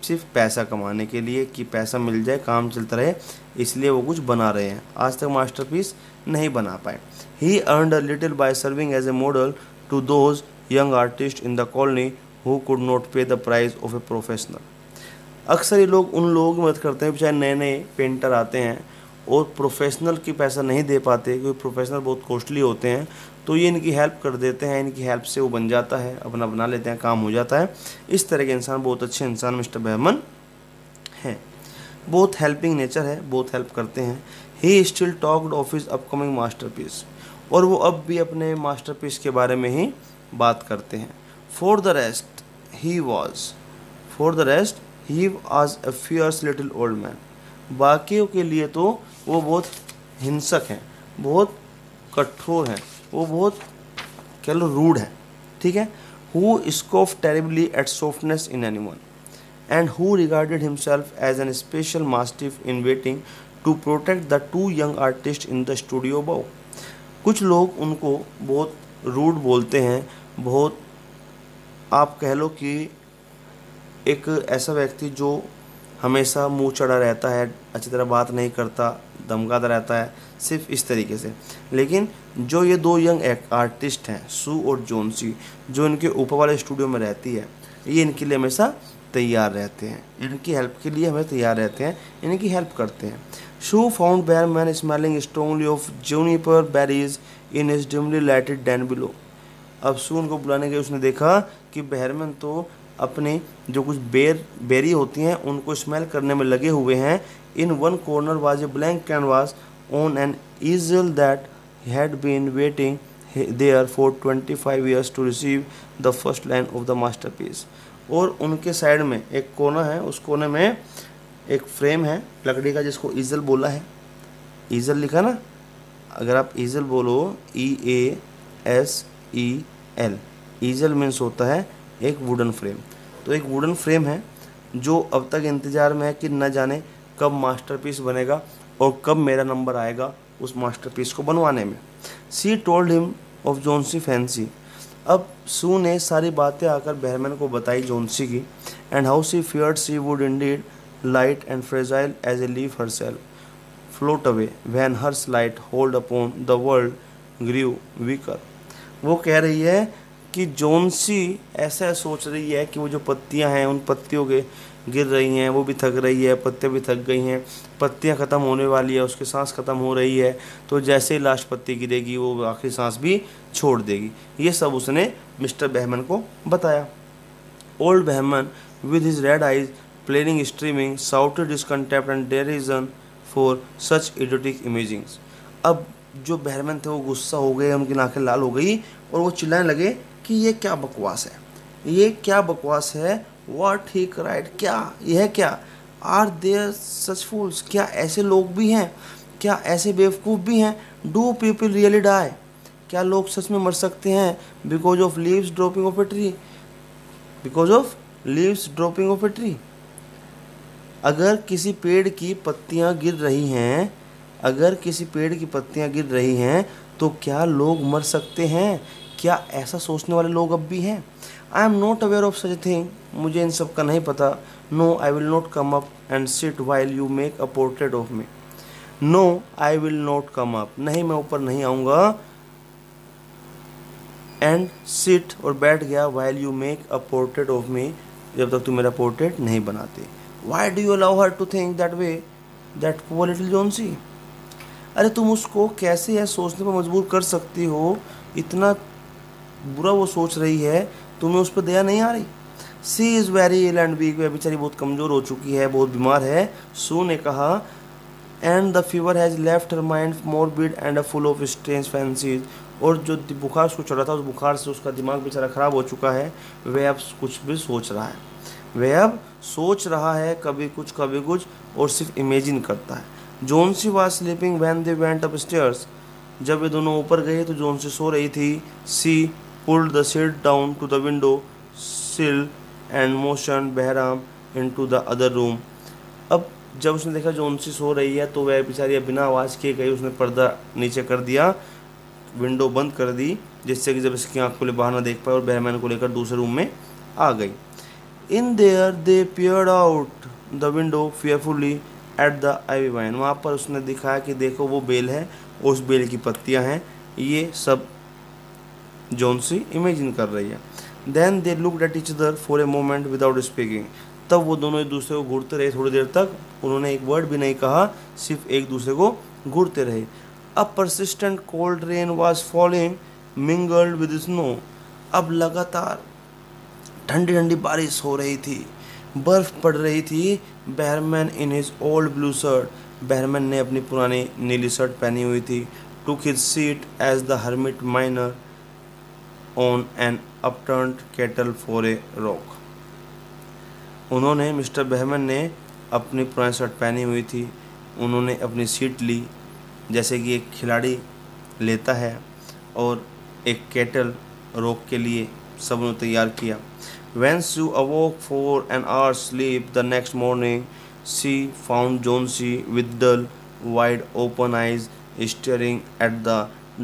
सिर्फ पैसा कमाने के लिए कि पैसा मिल जाए, काम चलता रहे, इसलिए वो कुछ बना रहे हैं। आज तक मास्टरपीस नहीं बना पाए। He earned a little by serving as a model to those young artist in the colony who could not pay the price of a professional. अक्सर ये लोग उन लोगों की मदद करते हैं, बेचारे नए नए पेंटर आते हैं और प्रोफेशनल की पैसा नहीं दे पाते क्योंकि प्रोफेशनल बहुत कॉस्टली होते हैं, तो ये इनकी हेल्प कर देते हैं, इनकी हेल्प से वो बन जाता है, अपना बना लेते हैं, काम हो जाता है। इस तरह के इंसान, बहुत अच्छे इंसान मिस्टर बर्गमैन हैं। बहुत हेल्पिंग नेचर है, बहुत हेल्प करते हैं। He still talked of his upcoming masterpiece, और वो अब भी अपने मास्टरपीस के बारे में ही बात करते हैं। For the rest he was a fierce little old man. बाकियों के लिए तो वो बहुत हिंसक हैं, बहुत कठोर हैं, वो बहुत कह लो रूड है, ठीक है। Who scoff terribly at softness in anyone and who regarded himself as an special mastiff in waiting to protect the two young artist in the studio above. कुछ लोग उनको बहुत रूड बोलते हैं, बहुत आप कह लो कि एक ऐसा व्यक्ति जो हमेशा मुंह चढ़ा रहता है, अच्छी तरह बात नहीं करता, धमकाता रहता है, सिर्फ इस तरीके से। लेकिन जो ये दो यंग आर्टिस्ट हैं, सू और जोन्सी, जो इनके ऊपर वाले स्टूडियो में रहती है, ये इनके लिए हमेशा तैयार रहते हैं, इनकी हेल्प के लिए हमें तैयार रहते हैं, इनकी हेल्प करते हैं। Sue found Behrman smelling strongly of juniper berries in his dimly lighted den below. अब सू उनको बुलाने गए, उसने देखा कि बर्गमैन तो अपने जो कुछ बेरी होती हैं उनको स्मेल करने में लगे हुए हैं। In one corner was a blank canvas on an easel that had been waiting there for 25 years to receive the first line of the masterpiece. और उनके साइड में एक कोना है, उस कोने में एक फ्रेम है लकड़ी का, जिसको ईजल बोला है। ईजल लिखा ना, अगर आप ईजल बोलो EASEL, ईजल मीन्स होता है एक वुडन फ्रेम। तो एक वुडन फ्रेम है जो अब तक इंतज़ार में है कि न जाने कब मास्टरपीस बनेगा और कब मेरा नंबर आएगा उस मास्टरपीस को बनवाने में। She told him of Johnsy fancy. अब सू ने सारी बातें आकर बर्गमैन को बताई जोन्सी की, and how she feared she would indeed light and fragile as a leaf herself float away when her slight hold upon the world grew weaker. वो कह रही है कि जोन्सी ऐसा सोच रही है कि वो जो पत्तियां हैं, उन पत्तियों के गिर रही हैं, वो भी थक रही है, पत्तियां भी थक गई हैं, पत्तियां ख़त्म होने वाली है, उसकी सांस ख़त्म हो रही है, तो जैसे ही लास्ट पत्ती गिरेगी वो आखिरी सांस भी छोड़ देगी। ये सब उसने मिस्टर बर्गमैन को बताया। Old Behrman with his red eyes plainly streaming shouted his contempt and derision for such idiotic imaginings. अब जो बर्गमैन थे वो गुस्सा हो गए, उनकी आंखें लाल हो गई और वो चिल्लाने लगे कि ये क्या बकवास है, ये क्या बकवास है, व्हाट ही क्राइड, क्या यह क्या, आर देयर सच फूल्स, क्या ऐसे लोग भी हैं, क्या ऐसे बेवकूफ़ भी हैं, डू पीपल रियली डाई, क्या लोग सच में मर सकते हैं, because of leaves dropping of a tree, because of leaves dropping of a tree. अगर किसी पेड़ की पत्तियां गिर रही हैं, अगर किसी पेड़ की पत्तियां गिर रही हैं तो क्या लोग मर सकते हैं, क्या ऐसा सोचने वाले लोग अब भी हैं। I am not aware of such thing, मुझे इन सब का नहीं पता। No I will not come up and sit while you make a portrait of me. No I will not come up, नहीं मैं ऊपर नहीं आऊँगा, एंड सिट और बैठ गया, while you make a portrait of me, जब तक तुम मेरा पोर्ट्रेट नहीं बनाते। Why do you allow her to think that way, that poor little Johnsy. अरे तुम उसको कैसे यह सोचने पर मजबूर कर सकती हो, इतना बुरा वो सोच रही है, तुम्हें उस पर दया नहीं आ रही। She is very ill and weak, वह बेचारी बहुत कमज़ोर हो चुकी है, बहुत बीमार है। सू ने कहा, and the fever has left her mind morbid and full of strange fancies और जो बुखार उसको चढ़ा था उस बुखार से उसका दिमाग बेचारा ख़राब हो चुका है। वह अब कुछ भी सोच रहा है, वह अब सोच रहा है कभी कुछ और सिर्फ इमेजिन करता है। Johnsy was sleeping when they went upstairs. जब ये दोनों ऊपर गए तो जोन्सी सो रही थी। She pulled the sheet down to the window sill and motion Behrman into the other room. अब जब उसने देखा जोन्सी सो रही है तो वह बेचारी बिना आवाज़ किए गई, उसने पर्दा नीचे कर दिया, विंडो बंद कर दी, जिससे कि जब इसकी आँख खुले बाहर ना देख पाए और बहरमैन को लेकर दूसरे रूम में आ गई। In there they peered out the window fearfully at the ivy vine. वहाँ पर उसने दिखाया कि देखो वो बेल है, उस बेल की पत्तियाँ हैं, ये सब जोन्सी इमेजिन कर रही है। Then they looked at each other for a moment without speaking. तब वो दोनों एक दूसरे को घूरते रहे थोड़ी देर तक, उन्होंने एक वर्ड भी नहीं कहा, सिर्फ एक दूसरे को घूरते रहे। अ persistent cold rain was falling mingled with snow. अब लगातार ठंडी ठंडी बारिश हो रही थी, बर्फ पड़ रही थी। Behrman in his old blue shirt. Behrman ने अपनी पुरानी नीली शर्ट पहनी हुई थी। Took his seat as the hermit miner on an upturned kettle for a rock. उन्होंने मिस्टर बहरमैन ने अपनी पुरानी शर्ट पहनी हुई थी, उन्होंने अपनी सीट ली जैसे कि एक खिलाड़ी लेता है, और एक केटल रॉक के लिए सब उन्हें तैयार किया। When Sue awoke for an hour's sleep the next morning, she found Jonesy with dull, wide-open eyes staring at the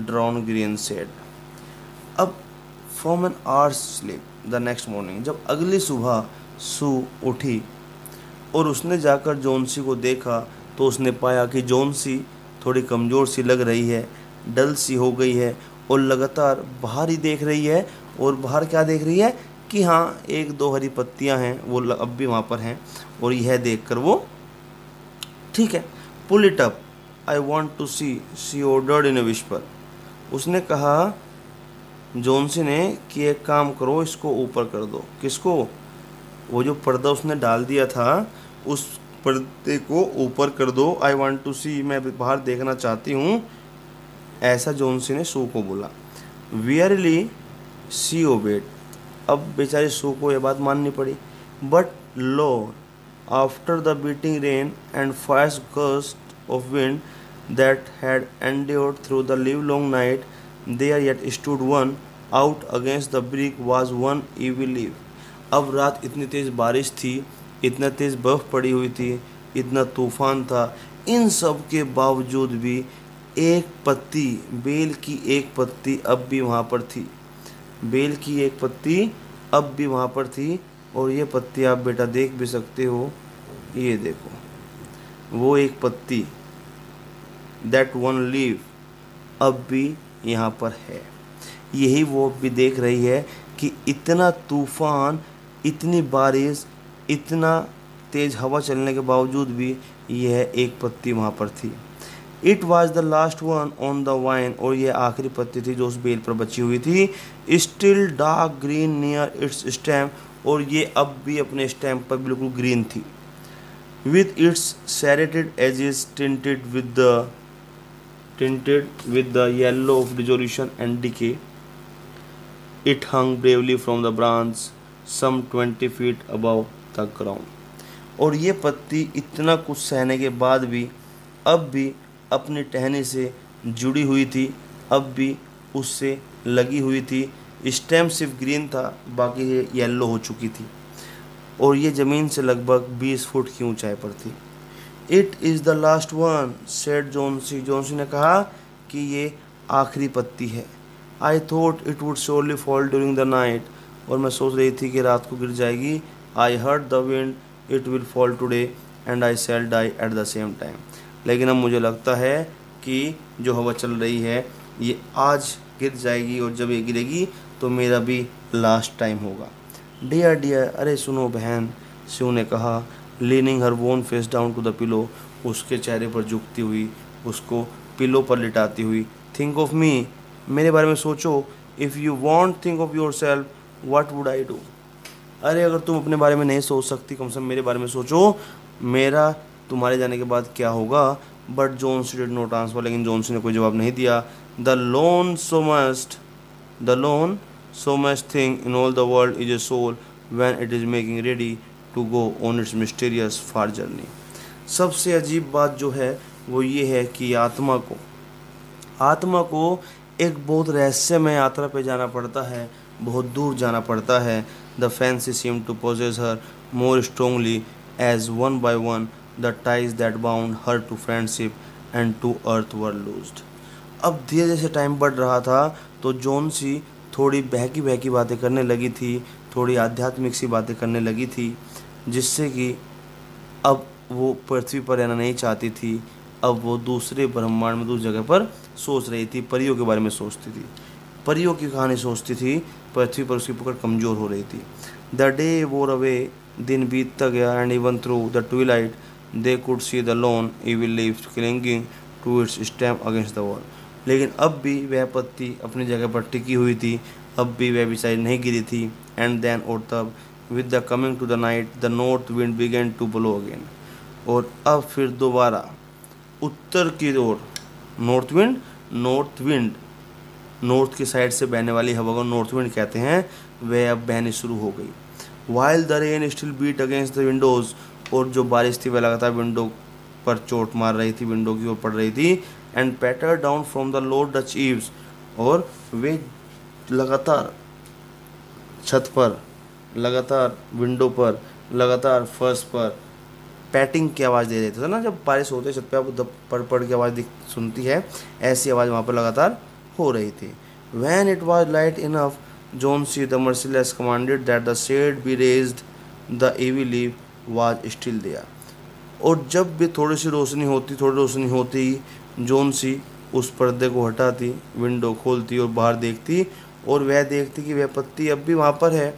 drawn green shade. अब from an hour's sleep the next morning, जब अगली सुबह सू उठी और उसने जाकर जोन्सी को देखा तो उसने पाया कि जोन्सी थोड़ी कमज़ोर सी लग रही है, डल सी हो गई है और लगातार बाहर ही देख रही है। और बाहर क्या देख रही है कि हाँ एक दो हरी पत्तियां हैं, वो अब भी वहाँ पर हैं, और यह देखकर वो ठीक है। Pull it up I want to see ordered in a whisper. उसने कहा जोन्सी ने कि एक काम करो, इसको ऊपर कर दो। किसको? वो जो पर्दा उसने डाल दिया था उस पर्दे को ऊपर कर दो। आई वॉन्ट टू सी, मैं बाहर देखना चाहती हूँ, ऐसा जोन्सी ने सू को बोला। Wearily she obeyed. अब बेचारी सू को यह बात माननी पड़ी। But lo, after the beating rain and fast gust of wind that had endured through the livelong night, there yet stood one out against the brick was one ivy leaf. अब रात इतनी तेज़ बारिश थी, इतना तेज़ बर्फ़ पड़ी हुई थी, इतना तूफ़ान था, इन सब के बावजूद भी एक पत्ती, बेल की एक पत्ती अब भी वहाँ पर थी। बेल की एक पत्ती अब भी वहाँ पर थी, और ये पत्ती आप बेटा देख भी सकते हो, ये देखो वो एक पत्ती, दैट वन लीव अब भी यहाँ पर है। यही वो भी देख रही है कि इतना तूफ़ान, इतनी बारिश, इतना तेज़ हवा चलने के बावजूद भी यह एक पत्ती वहाँ पर थी। It was the last one on the wine, और ये आखिरी पत्ती थी जो उस बेल पर बची हुई थी। Still dark green near it's stem, और ये अब भी अपने स्टेम पर बिल्कुल ग्रीन थी। With its serrated edges tinted with the yellow of dissolution and decay, it hung bravely from the branch some 20 feet above the ground. और ये पत्ती इतना कुछ सहने के बाद भी अब भी अपनी टहनी से जुड़ी हुई थी, अब भी उससे लगी हुई थी। स्टेम सिर्फ ग्रीन था, बाकी ये येलो हो चुकी थी, और ये ज़मीन से लगभग 20 फुट की ऊंचाई पर थी। It is the last one said Johnsy. Johnsy ने कहा कि ये आखिरी पत्ती है। I thought it would surely fall during the night, और मैं सोच रही थी कि रात को गिर जाएगी। I heard the wind it will fall today and I shall die at the same time. लेकिन अब मुझे लगता है कि जो हवा चल रही है ये आज गिर जाएगी, और जब ये गिरेगी तो मेरा भी लास्ट टाइम होगा। डियर डियर, अरे सुनो बहन, शिव ने कहा, leaning her worn face down to the pillow, उसके चेहरे पर झुकती हुई, उसको पिलो पर लिटाती हुई। थिंक ऑफ मी, मेरे बारे में सोचो। If you want think of your self what would I do. अरे अगर तुम अपने बारे में नहीं सोच सकती, कम से कम मेरे बारे में सोचो, मेरा तुम्हारे जाने के बाद क्या होगा, but Jones did not answer, लेकिन जोन्स ने कोई जवाब नहीं दिया। The lonesomest thing in all the world is a soul when it is making ready to go on its mysterious far journey. सबसे अजीब बात जो है वो ये है कि आत्मा को एक बहुत रहस्यमय यात्रा पे जाना पड़ता है, बहुत दूर जाना पड़ता है। The fancy seem to possess her more strongly as one by one the ties that bound her to friendship and to earth were loosed. अब धीरे जैसे टाइम बढ़ रहा था तो जोन्सी थोड़ी बहकी बातें करने लगी थी, थोड़ी आध्यात्मिक सी बातें करने लगी थी, जिससे कि अब वो पृथ्वी पर रहना नहीं चाहती थी। अब वो दूसरे ब्रह्मांड में दूसरी जगह पर सोच रही थी, परियों के बारे में सोचती थी, परियों की कहानी सोचती थी। पृथ्वी पर उसकी पकड़ कमज़ोर हो रही थी। द डे वोर अवे, दिन बीतता गया, and even through the twilight they could see the lone ivy leaves clinging to its stem against the wall. लेकिन अब भी वह पत्ती अपनी जगह पर टिकी हुई थी, अब भी वह बेचारी नहीं गिरी थी। एंड देन और तब with the coming to the night the north wind began to blow again. और अब फिर दोबारा उत्तर की ओर नॉर्थ विंड नॉर्थ की साइड से बहने वाली हवा को नॉर्थ विंड कहते हैं, वह अब बहनी शुरू हो गई। While the rain still beat against the windows, और जो बारिश थी वह लगातार विंडो पर चोट मार रही थी, विंडो की ओर पड़ रही थी। And patter down from the low Dutch eaves, और वे लगातार छत पर, लगातार विंडो पर, लगातार फर्श पर पैटिंग की आवाज़ दे रहे थे ना, जब बारिश होती है छत पे आप पड़ की आवाज़ सुनती है, ऐसी आवाज़ वहाँ पर लगातार हो रही थी। When it was light enough Johnsy the merciless commanded that the shade be raised, the ivy leaf was still there. और जब भी थोड़ी रोशनी होती जोन्सी उस पर्दे को हटाती, विंडो खोलती और बाहर देखती, और वह देखती कि वह पत्ती अब भी वहाँ पर है।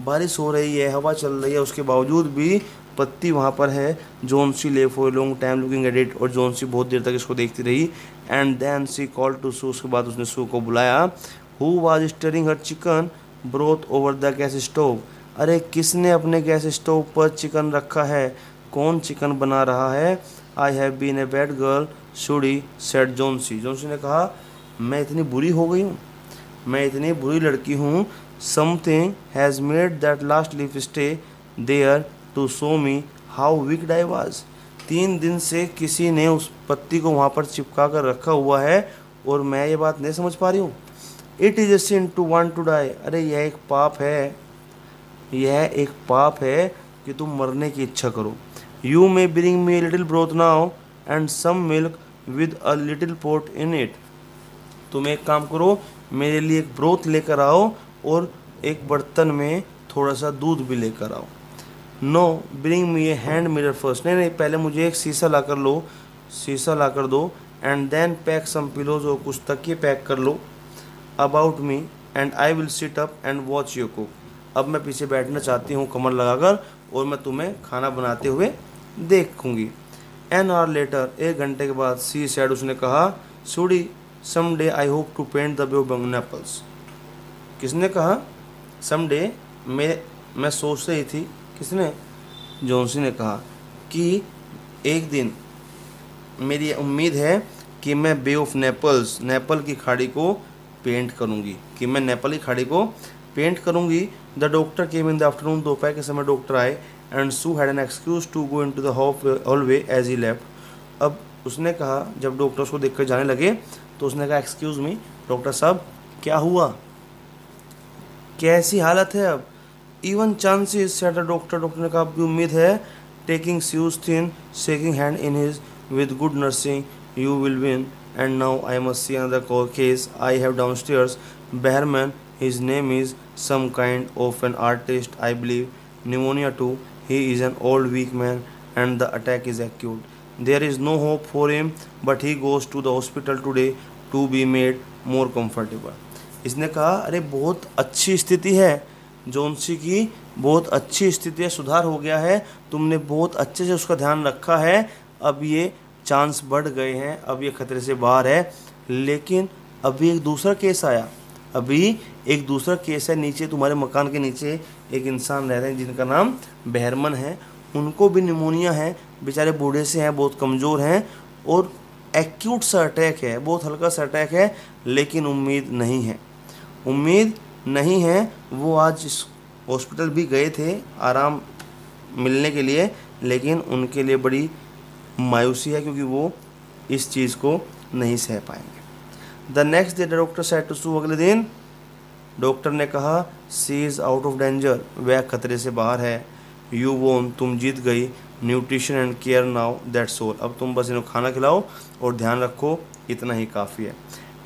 बारिश हो रही है, हवा चल रही है, उसके बावजूद भी पत्ती वहाँ पर है। Johnsy lay for long time looking at it, और जोन्सी बहुत देर तक इसको देखती रही। And then she call to Sue, उसके बाद उसने सू को बुलाया। Who was stirring her chicken broth over the gas stove. अरे किसने अपने गैस स्टोव पर चिकन रखा है, कौन चिकन बना रहा है। I have been a bad girl Sudie said Johnsy. Johnsy ने कहा मैं इतनी बुरी हो गई हूँ, मैं इतनी बुरी लड़की हूँ। Something has made that last leaf stay there to show me how wicked I was. 3 दिन से किसी ने उस पत्ती को वहाँ पर चिपका कर रखा हुआ है और मैं ये बात नहीं समझ पा रही हूँ। It is a sin to want to die. अरे यह एक पाप है कि तुम मरने की इच्छा करो। You may bring me a little broth now and some milk with a little port in it. तुम एक काम करो, मेरे लिए एक ब्रोथ लेकर आओ और एक बर्तन में थोड़ा सा दूध भी लेकर आओ। No bring me a hand mirror first. नहीं, पहले मुझे एक शीशा ला कर दो। And then pack some pillows, और कुछ तकिए पैक कर लो about me, and I will sit up and watch you cook. अब मैं पीछे बैठना चाहती हूँ कमर लगाकर, और मैं तुम्हें खाना बनाते हुए देखूंगी। एन आवर लेटर, 1 घंटे के बाद, सी सैड, उसने कहा, Sudie someday I hope to paint the Bay of Naples. किसने कहा समडे? मैं सोच रही थी। किसने? जोन्सी ने कहा कि एक दिन मेरी उम्मीद है कि मैं बे ऑफ नेपल्स, नेपल की खाड़ी को पेंट करूंगी। The doctor came in the afternoon, दोपहर के समय डॉक्टर आए। And Sue had an excuse to go into the hallway as he left. अब उसने कहा, जब डॉक्टर उसको देखकर जाने लगे तो उसने कहा, एक्सक्यूज़ मी डॉक्टर साहब, क्या हुआ, कैसी हालत है अब? Even chances said the doctor ने कहा, भी उम्मीद है। Taking sues thin, shaking hand in his, with good nursing you will win. And now I must see another case I have downstairs. Behrman, his name is some kind of an artist, I believe. Pneumonia too. He is an old weak man and the attack is acute. There is no hope for him, but he goes to the hospital today to be made more comfortable. इसने कहा, अरे बहुत अच्छी स्थिति है जोन्सी की, बहुत अच्छी स्थिति है, सुधार हो गया है, तुमने बहुत अच्छे से उसका ध्यान रखा है, अब ये चांस बढ़ गए हैं, अब ये खतरे से बाहर है। लेकिन अभी एक दूसरा केस है, नीचे तुम्हारे मकान के नीचे एक इंसान रहते हैं जिनका नाम बेहरमन है, उनको भी निमोनिया है, बेचारे बूढ़े से हैं, बहुत कमज़ोर हैं, और एक्यूट सा अटैक है, बहुत हल्का सा अटैक है, लेकिन उम्मीद नहीं है, उम्मीद नहीं है। वो आज इस हॉस्पिटल भी गए थे आराम मिलने के लिए, लेकिन उनके लिए बड़ी मायूसी है क्योंकि वो इस चीज़ को नहीं सह पाएंगे। The next day the doctor said to Sue, अगले दिन डॉक्टर ने कहा, she is out of danger, वह खतरे से बाहर है। यू वोन, तुम जीत गई। Nutrition and care now, that's all, अब तुम बस इन्हें खाना खिलाओ और ध्यान रखो, इतना ही काफ़ी है।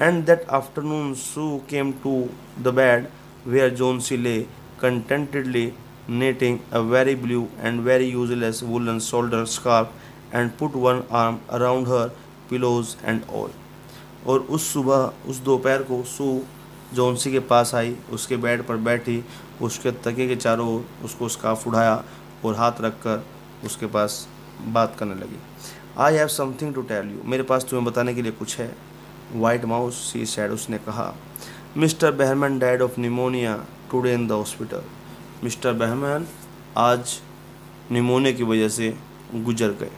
And that afternoon Sue came to the bed where Johnsy lay contentedly knitting a very blue and very useless woolen shoulder scarf and put one arm around her pillows and all। और उस सुबह, उस दोपहर को सू जोन्सी के पास आई, उसके bed पर बैठी, उसके तकिए के चारों ओर उसको स्कार्फ उड़ाया और हाथ रखकर उसके पास बात करने लगी। I have something to tell you, मेरे पास तुम्हें बताने के लिए कुछ है। वाइट माउस, सी सैड, उसने कहा, mister Behrman died of pneumonia today in the hospital. Mister Behrman आज निमोनिया की वजह से गुजर गए।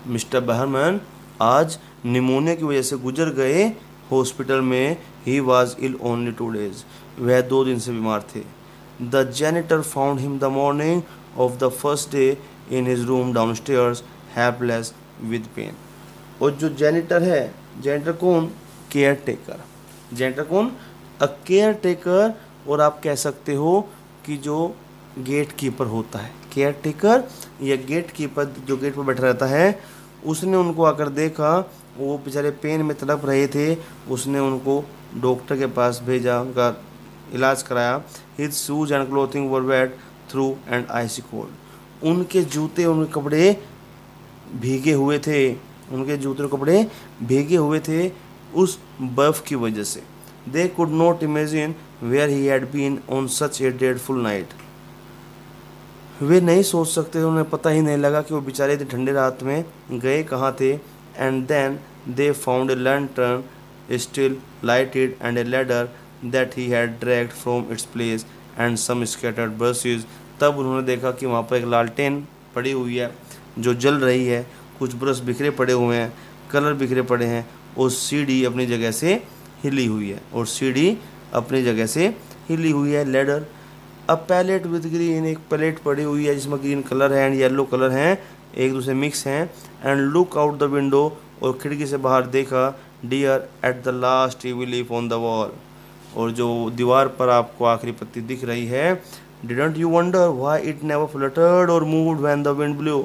मिस्टर बहरमैन आज निमोनिया की वजह से गुजर गए हॉस्पिटल में। He was ill only 2 days, वह 2 दिन से बीमार थे। The janitor found him the morning of the first day in his room downstairs helpless with pain. और जो जेनिटर है, जेनिटर कौन? Care taker. जेनिटर कौन? अ केयर टेकर, और आप कह सकते हो कि जो गेट कीपर होता है, केयर टेकर या गेट कीपर जो गेट पर बैठा रहता है, उसने उनको आकर देखा, वो बेचारे पेन में तड़प रहे थे, उसने उनको डॉक्टर के पास भेजा, उनका इलाज कराया। His shoes and clothing were wet through and icy cold, उनके जूते, उनके कपड़े भीगे हुए थे, उनके जूते और कपड़े भीगे हुए थे उस बर्फ़ की वजह से। They could not imagine where he had been on such a dreadful night। वे नहीं सोच सकते, उन्हें पता ही नहीं लगा कि वो बेचारे इतनी ठंडे रात में गए कहाँ थे। And then they found a lantern still lighted and a ladder that he had dragged from its place and some scattered brushes। तब उन्होंने देखा कि वहाँ पर एक लालटेन पड़ी हुई है जो जल रही है, कुछ ब्रश बिखरे पड़े हुए हैं, कलर बिखरे पड़े हैं, और सीढ़ी अपनी जगह से हिली हुई है, और सीढ़ी अपनी जगह से हिली हुई है। लेडर, अब पैलेट विद ग्रीन, एक पैलेट पड़ी हुई है जिसमें ग्रीन कलर है एंड येलो कलर हैं, एक दूसरे मिक्स हैं। And look out the window, और खिड़की से बाहर देखा। Dear at the last ivy leaf on the wall, और जो दीवार पर आपको आखिरी पत्ती दिख रही है। Didn't you wonder why it never fluttered और moved when the wind blew,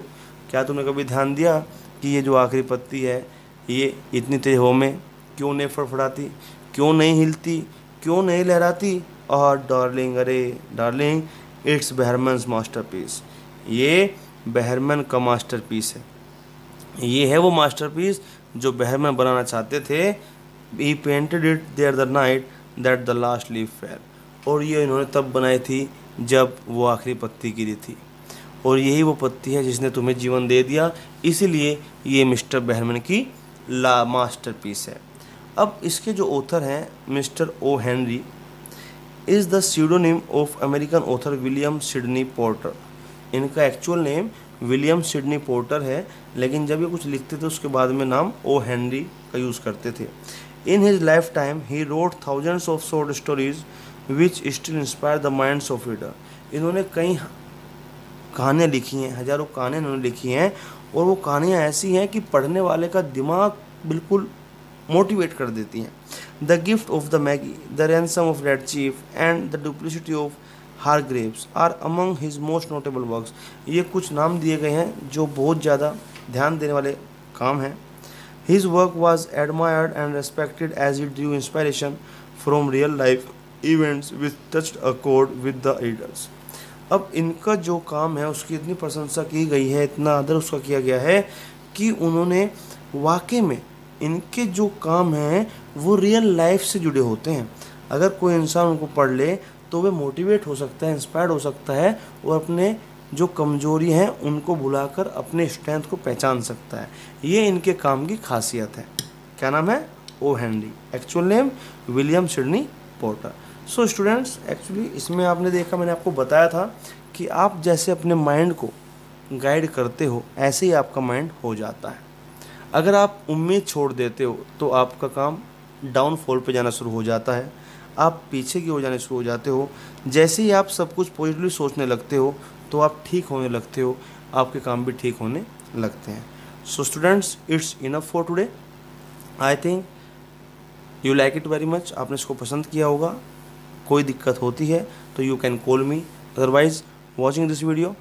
क्या तुमने कभी ध्यान दिया कि ये जो आखिरी पत्ती है ये इतनी तेज हवा में क्यों नहीं फड़फड़ाती, क्यों नहीं हिलती, क्यों नहीं लहराती? और डार्लिंग, अरे डार्लिंग, इट्स बहरमैन्स मास्टरपीस, ये बहरमैन का मास्टरपीस है, ये है वो मास्टरपीस जो बहरमैन बनाना चाहते थे। He painted it there the night that the last leaf fell, और ये इन्होंने तब बनाई थी जब वो आखिरी पत्ती गिरी थी, और यही वो पत्ती है जिसने तुम्हें जीवन दे दिया, इसीलिए ये मिस्टर बहरमैन की मास्टरपीस है। अब इसके जो ऑथर हैं mister O Henry is the pseudonym of American author William Sydney Porter. इनका actual name William Sydney Porter है, लेकिन जब ये कुछ लिखते थे उसके बाद में नाम ओ हेनरी का यूज़ करते थे। In his life time he wrote thousands of short stories which still inspire the minds of reader. इन्होंने कई कहानियाँ लिखी हैं, हजारों कहानियाँ इन्होंने लिखी हैं, और वो कहानियाँ ऐसी हैं कि पढ़ने वाले का दिमाग बिल्कुल मोटिवेट कर देती हैं। The gift of the Magi, the ransom of Red Chief and the duplicity of Hargraves are among his most notable works. ये कुछ नाम दिए गए हैं जो बहुत ज़्यादा ध्यान देने वाले काम हैं। His work was admired and respected as it drew inspiration from real life events which touched a chord with the readers. अब इनका जो काम है उसकी इतनी प्रशंसा की गई है, इतना आदर उसका किया गया है कि उन्होंने वाकई में इनके जो काम हैं वो रियल लाइफ से जुड़े होते हैं। अगर कोई इंसान उनको पढ़ ले तो वे मोटिवेट हो सकता है, इंस्पायर्ड हो सकता है, और अपने जो कमजोरी हैं उनको भुलाकर अपने स्ट्रेंथ को पहचान सकता है। ये इनके काम की खासियत है। क्या नाम है? O Henry. Actual name William Sydney Porter. So students, actually इसमें आपने देखा, मैंने आपको बताया था कि आप जैसे अपने माइंड को गाइड करते हो ऐसे ही आपका माइंड हो जाता है। अगर आप उम्मीद छोड़ देते हो तो आपका काम डाउनफॉल पे जाना शुरू हो जाता है, आप पीछे की ओर जाने शुरू हो जाते हो। जैसे ही आप सब कुछ पॉजिटिवली सोचने लगते हो तो आप ठीक होने लगते हो, आपके काम भी ठीक होने लगते हैं। So students, it's enough for today. I think you like it very much. आपने इसको पसंद किया होगा। कोई दिक्कत होती है तो you can call me, otherwise watching this video.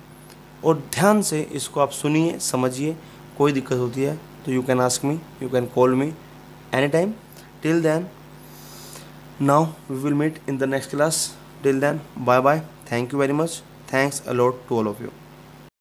और ध्यान से इसको आप सुनिए, समझिए। कोई दिक्कत होती है तो you can ask me, you can call me any time. Till then, now we will meet in the next class. Till then, bye bye. Thank you very much. Thanks a lot to all of you.